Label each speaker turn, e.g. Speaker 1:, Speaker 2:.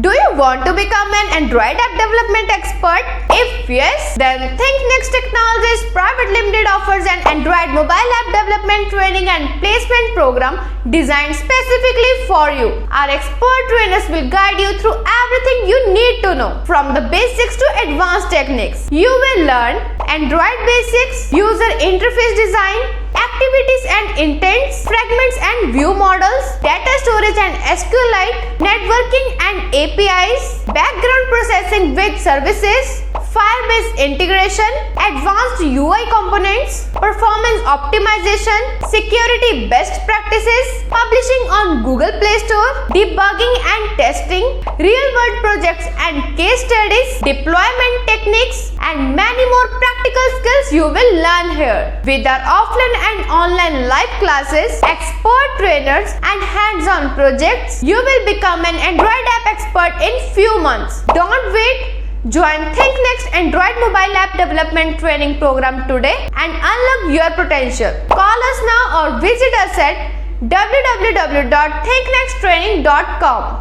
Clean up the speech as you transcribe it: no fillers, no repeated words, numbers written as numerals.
Speaker 1: Do you want to become an Android app development expert? If yes, then ThinkNEXT Technologies Private Limited offers an Android mobile app development training and placement program designed specifically for you. Our expert trainers will guide you through everything you need to know, from the basics to advanced techniques. You will learn Android basics, user interface design, activities and intents, fragments and view models, data storage and SQLite, networking and APIs, background processing with services, Firebase integration, advanced UI components, performance optimization, security best practices, publishing on Google Play Store, debugging and testing, real-world projects and case studies, deployment techniques, and many more practical skills you will learn here. With our offline and online live classes, expert trainers, and hands-on projects, you will become an Android app expert in few months. Don't wait. Join ThinkNEXT Android mobile app development training program today and unlock your potential. Call us now or visit us at www.thinknexttraining.com.